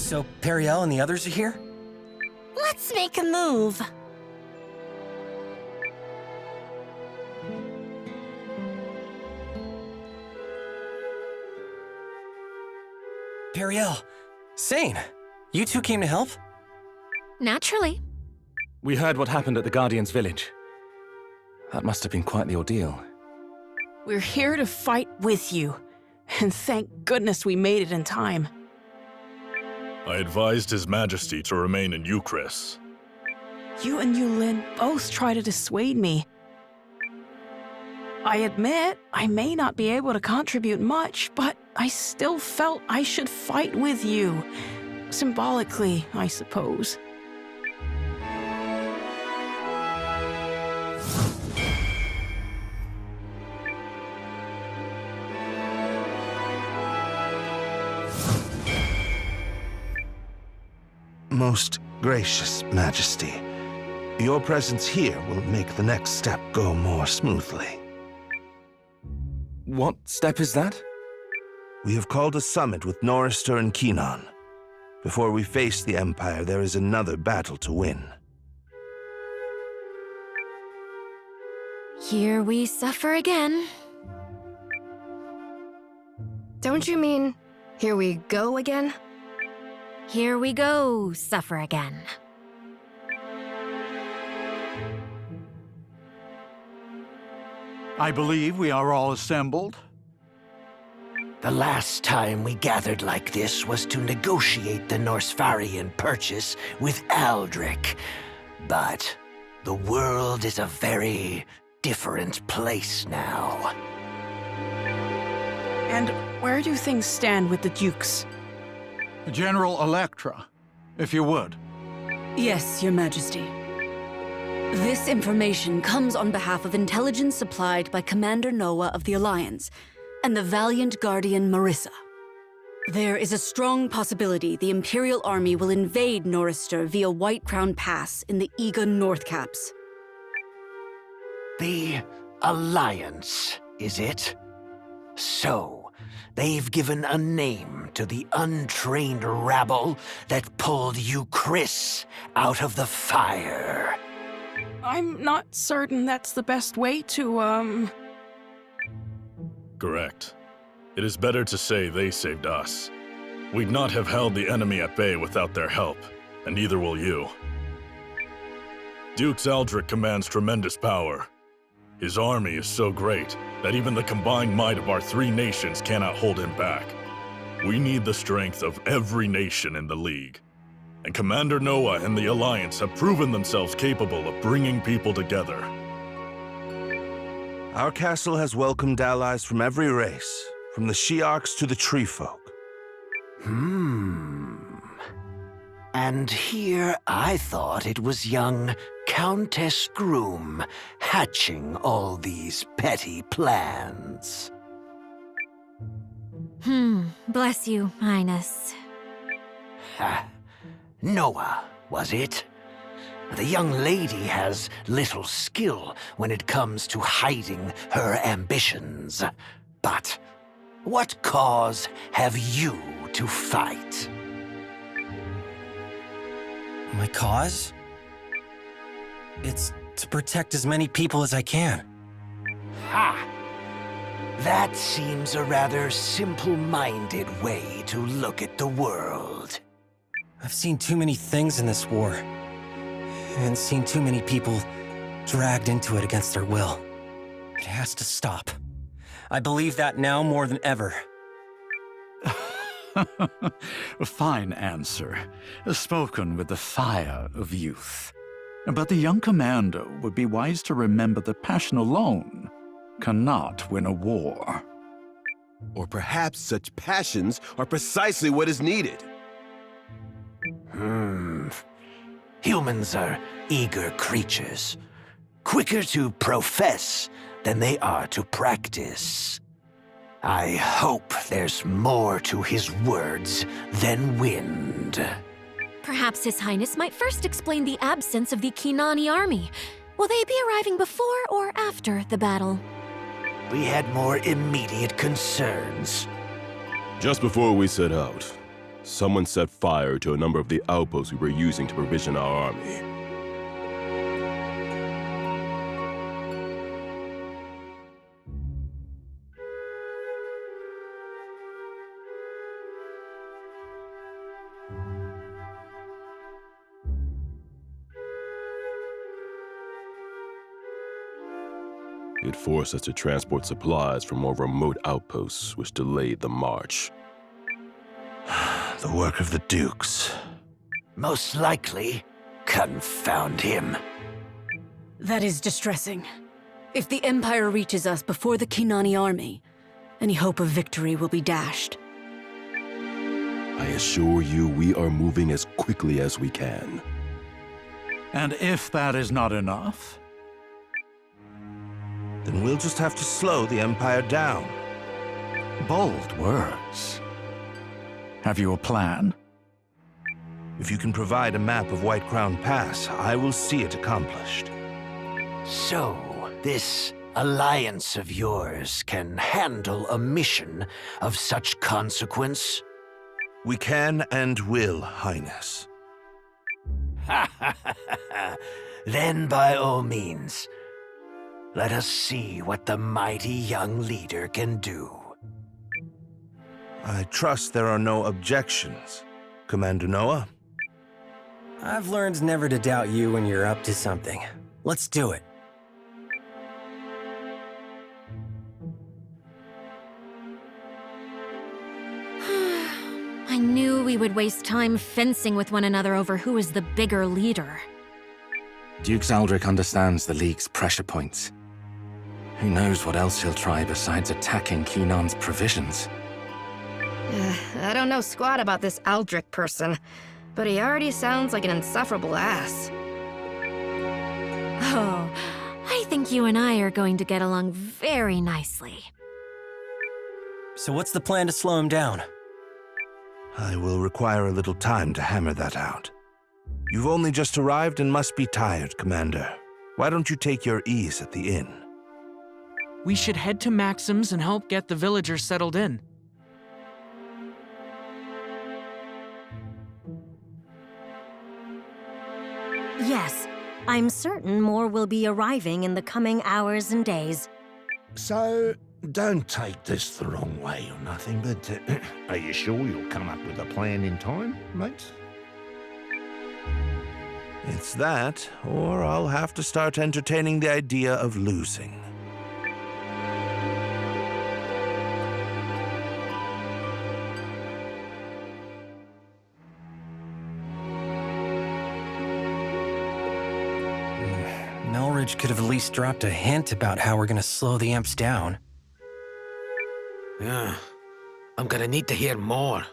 So Periel and the others are here? Let's make a move. Periel, Sane, you two came to help? Naturally. We heard what happened at the Guardian's village. That must have been quite the ordeal. We're here to fight with you. And thank goodness we made it in time. I advised His Majesty to remain in Euchris. You and Eiyuden both try to dissuade me. I admit I may not be able to contribute much, but I still felt I should fight with you. Symbolically, I suppose. Most gracious Majesty, your presence here will make the next step go more smoothly. What step is that? We have called a summit with Norrister and Keenan. Before we face the Empire, there is another battle to win. Here we suffer again. Don't you mean, here we go again? Here we go, suffer again. I believe we are all assembled. The last time we gathered like this was to negotiate the Norsfarian purchase with Aldrich. But the world is a very different place now. And where do things stand with the Dukes? General Electra, if you would. Yes, Your Majesty. This information comes on behalf of intelligence supplied by Commander Noah of the Alliance and the valiant Guardian Marissa. There is a strong possibility the Imperial Army will invade Norrister via White Crown Pass in the Eiyuden North Caps. The Alliance, is it? So, they've given a name to the untrained rabble that pulled Euchris out of the fire. I'm not certain that's the best way to, Correct. It is better to say they saved us. We'd not have held the enemy at bay without their help, and neither will you. Dukes Aldrich commands tremendous power. His army is so great that even the combined might of our three nations cannot hold him back. We need the strength of every nation in the League. And Commander Noah and the Alliance have proven themselves capable of bringing people together. Our castle has welcomed allies from every race, from the Shi'arks to the Tree Folk. And here I thought it was young Countess Groom hatching all these petty plans. Bless you, Highness. Noah, was it? The young lady has little skill when it comes to hiding her ambitions. But what cause have you to fight? My cause? It's to protect as many people as I can. Ha! That seems a rather simple-minded way to look at the world. I've seen too many things in this war, and seen too many people dragged into it against their will. It has to stop. I believe that now more than ever. A fine answer, spoken with the fire of youth. But the young commander would be wise to remember that passion alone cannot win a war. Or perhaps such passions are precisely what is needed. Humans are eager creatures, quicker to profess than they are to practice. I hope there's more to his words than wind. Perhaps His Highness might first explain the absence of the Keenani army. Will they be arriving before or after the battle? We had more immediate concerns. Just before we set out, Someone set fire to a number of the outposts we were using to provision our army. It forced us to transport supplies from more remote outposts, which delayed the march. The work of the Dukes. Most likely. Confound him. That is distressing. If the Empire reaches us before the Khinani army, any hope of victory will be dashed. I assure you, we are moving as quickly as we can. And if that is not enough, then we'll just have to slow the Empire down. bold words. Have you a plan? If you can provide a map of White Crown Pass, I will see it accomplished. So, this alliance of yours can handle a mission of such consequence? We can and will, Highness. Then by all means, let us see what the mighty young leader can do. I trust there are no objections, Commander Noah. I've learned never to doubt you when you're up to something. Let's do it. I knew we would waste time fencing with one another over who is the bigger leader. Duke Zaldric understands the League's pressure points. Who knows what else he'll try besides attacking Keenan's provisions? I don't know squat about this Aldrich person, but he already sounds like an insufferable ass. Oh, I think you and I are going to get along very nicely. So what's the plan to slow him down? I will require a little time to hammer that out. You've only just arrived and must be tired, Commander. Why don't you take your ease at the inn? We should head to Maxim's and help get the villagers settled in. Yes, I'm certain more will be arriving in the coming hours and days. So, don't take this the wrong way or nothing, but are you sure you'll come up with a plan in time, mate? It's that, or I'll have to start entertaining the idea of losing. Melridge could have at least dropped a hint about how we're gonna slow the Imps down. Yeah, I'm gonna need to hear more.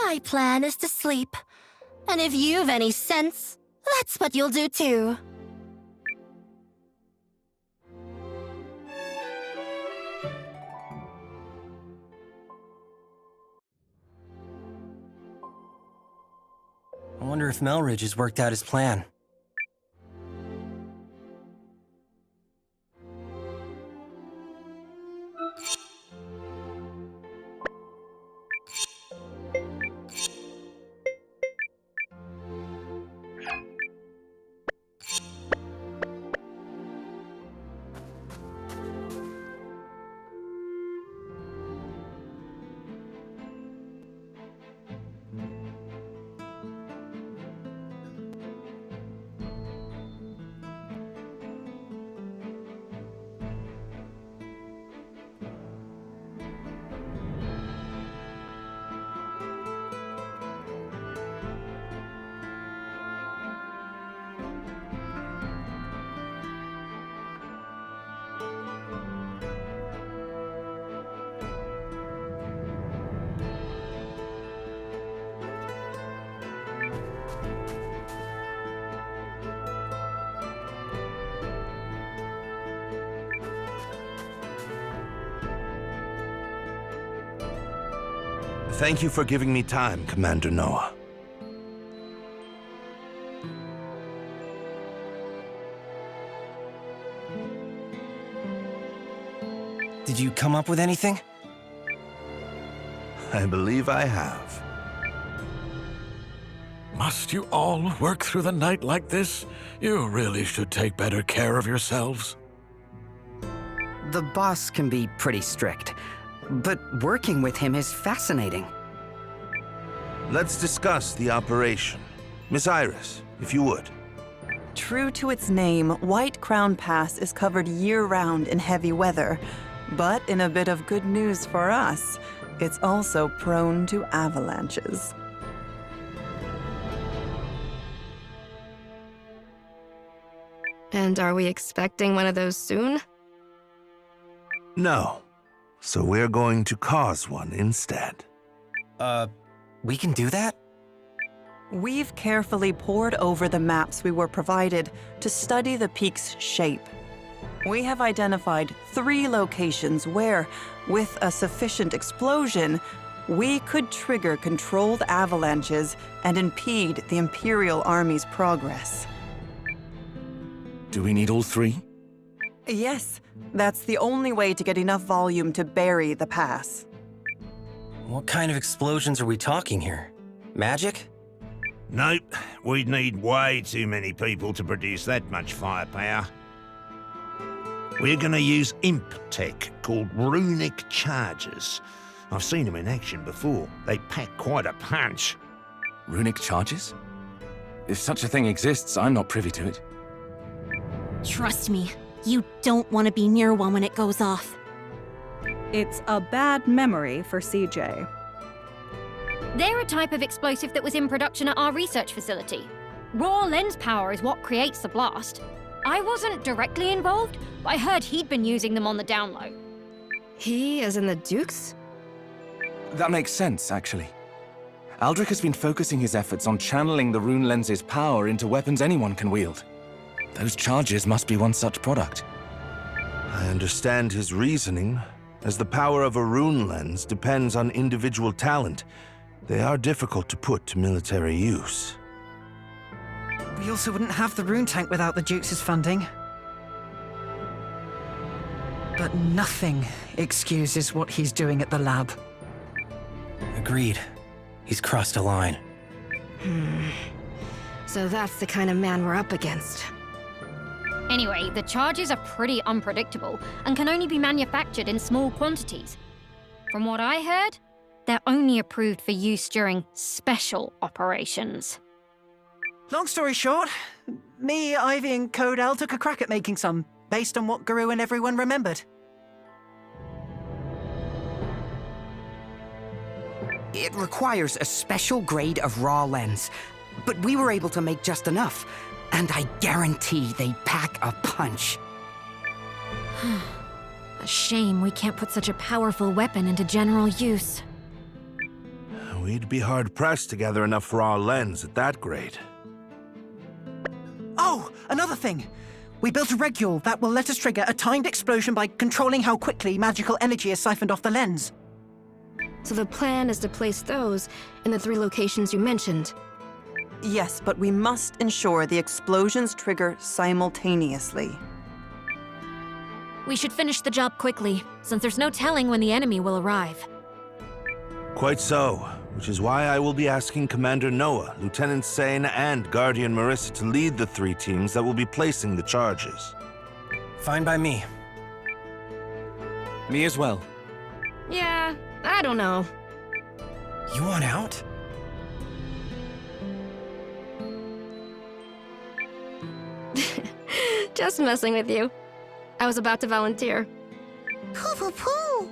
My plan is to sleep. And if you've any sense, that's what you'll do too. I wonder if Melridge has worked out his plan. Thank you for giving me time, Commander Noah. Did you come up with anything? I believe I have. Must you all work through the night like this? You really should take better care of yourselves. The boss can be pretty strict, but working with him is fascinating. Let's discuss the operation. Miss Iris, if you would. True to its name, White Crown Pass is covered year-round in heavy weather. But in a bit of good news for us, it's also prone to avalanches. And are we expecting one of those soon? No. So we're going to cause one instead. We can do that? We've carefully pored over the maps we were provided to study the peak's shape. We have identified 3 locations where, with a sufficient explosion, we could trigger controlled avalanches and impede the Imperial Army's progress. Do we need all 3? Yes, that's the only way to get enough volume to bury the pass. What kind of explosions are we talking here? Magic? Nope, we'd need way too many people to produce that much firepower. We're gonna use imp tech called runic charges. I've seen them in action before. They pack quite a punch. Runic charges? If such a thing exists, I'm not privy to it. Trust me, you don't want to be near one when it goes off. It's a bad memory for CJ. They're a type of explosive that was in production at our research facility. Raw lens power is what creates the blast. I wasn't directly involved, but I heard he'd been using them on the down low. He, as in the Dukes? That makes sense, actually. Aldrich has been focusing his efforts on channeling the rune lens's power into weapons anyone can wield. Those charges must be one such product. I understand his reasoning. As the power of a rune lens depends on individual talent, they are difficult to put to military use. We also wouldn't have the rune tank without the Dukes' funding. But nothing excuses what he's doing at the lab. Agreed. He's crossed a line. So that's the kind of man we're up against. Anyway, the charges are pretty unpredictable and can only be manufactured in small quantities. From what I heard, they're only approved for use during special operations. Long story short, me, Ivy, and Codal took a crack at making some, based on what Guru and everyone remembered. It requires a special grade of raw lens, but we were able to make just enough, and I guarantee they pack a punch. A shame we can't put such a powerful weapon into general use. We'd be hard-pressed to gather enough raw lens at that grade. Oh, another thing! We built a regule that will let us trigger a timed explosion by controlling how quickly magical energy is siphoned off the lens. So the plan is to place those in the 3 locations you mentioned. Yes, but we must ensure the explosions trigger simultaneously. We should finish the job quickly, since there's no telling when the enemy will arrive. Quite so, which is why I will be asking Commander Noah, Lieutenant Sane, and Guardian Marissa to lead the 3 teams that will be placing the charges. Fine by me. Me as well. Yeah, I don't know. You want out? Just messing with you. I was about to volunteer. Pooh pooh pooh!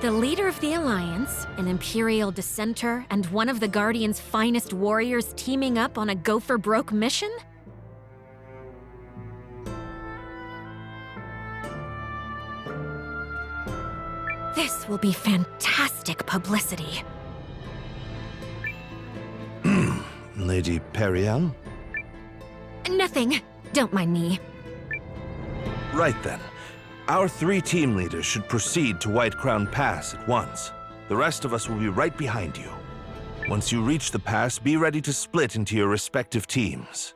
The leader of the Alliance, an Imperial dissenter, and one of the Guardian's finest warriors teaming up on a go-for-broke mission? This will be fantastic publicity. Lady Periel? Nothing. Don't mind me. Right then. Our 3 team leaders should proceed to White Crown Pass at once. The rest of us will be right behind you. Once you reach the pass, be ready to split into your respective teams.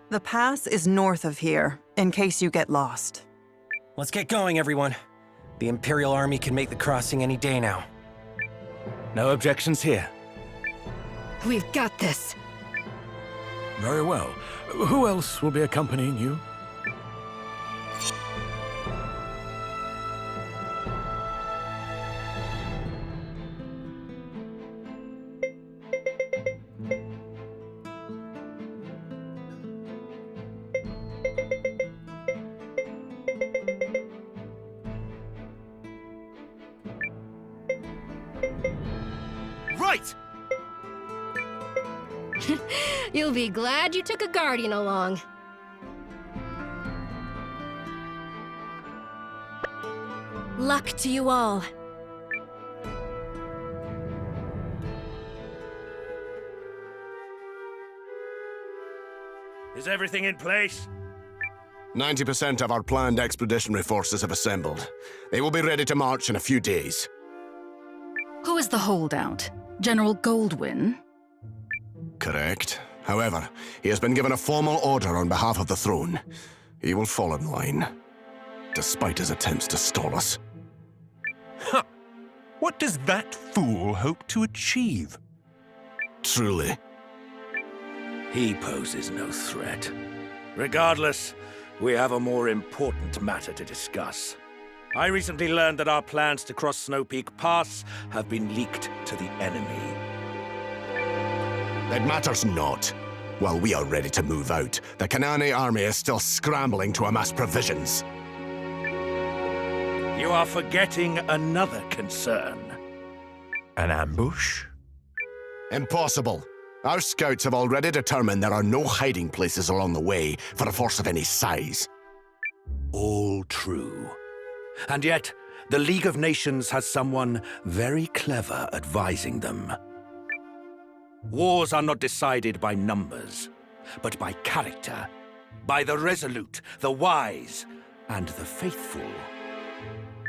The pass is north of here, in case you get lost. Let's get going, everyone. The Imperial Army can make the crossing any day now. No objections here. We've got this. Very well. Who else will be accompanying you? Right! You'll be glad you took a guardian along. Luck to you all. Is everything in place? 90% of our planned expeditionary forces have assembled. They will be ready to march in a few days. Who is the holdout? General Goldwyn? Correct. However, he has been given a formal order on behalf of the throne. He will fall in line, despite his attempts to stall us. Huh. What does that fool hope to achieve? Truly. He poses no threat. Regardless, we have a more important matter to discuss. I recently learned that our plans to cross Snow Peak Pass have been leaked to the enemy. It matters not. While we are ready to move out, the Kanani army is still scrambling to amass provisions. You are forgetting another concern. An ambush? Impossible. Our scouts have already determined there are no hiding places along the way for a force of any size. All true. And yet, the League of Nations has someone very clever advising them. Wars are not decided by numbers, but by character, by the resolute, the wise, and the faithful.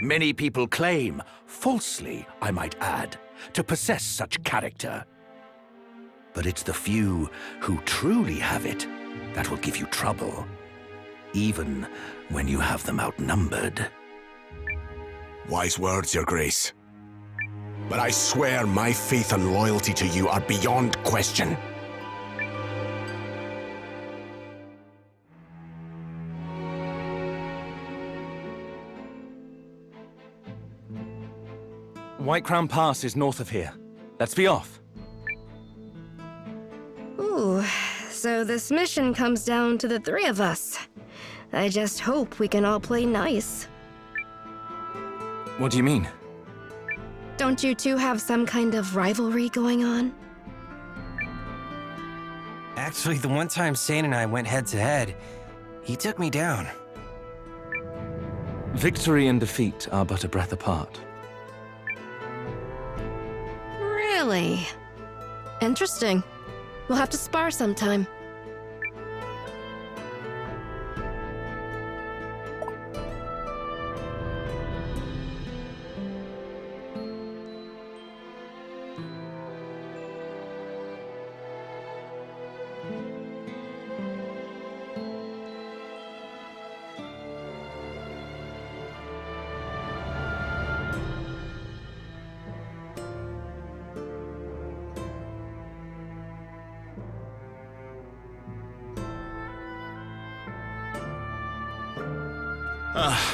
Many people claim, falsely I might add, to possess such character. But it's the few who truly have it that will give you trouble, even when you have them outnumbered. Wise words, Your Grace. But I swear my faith and loyalty to you are beyond question. White Crown Pass is north of here. Let's be off. Ooh, so this mission comes down to the 3 of us. I just hope we can all play nice. What do you mean? Don't you two have some kind of rivalry going on? Actually, the one time Sane and I went head-to-head, he took me down. Victory and defeat are but a breath apart. Really? Interesting. We'll have to spar sometime.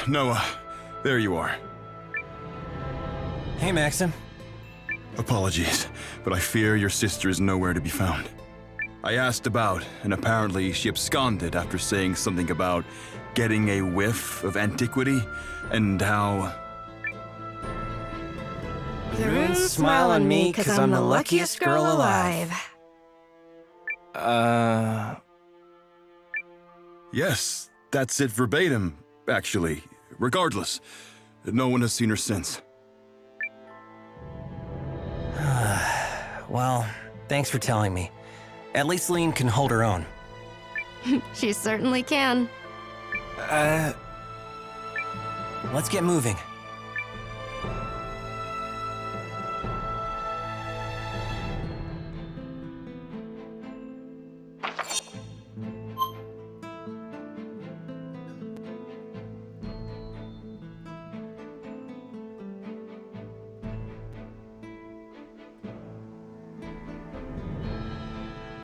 Noah, there you are. Hey, Maxim. Apologies, but I fear your sister is nowhere to be found. I asked about, and apparently she absconded after saying something about getting a whiff of antiquity, and how... The runes smile on me because I'm the luckiest girl alive. Yes, that's it verbatim, actually. Regardless, no one has seen her since. Well, thanks for telling me. At least Lean can hold her own. She certainly can. Let's get moving.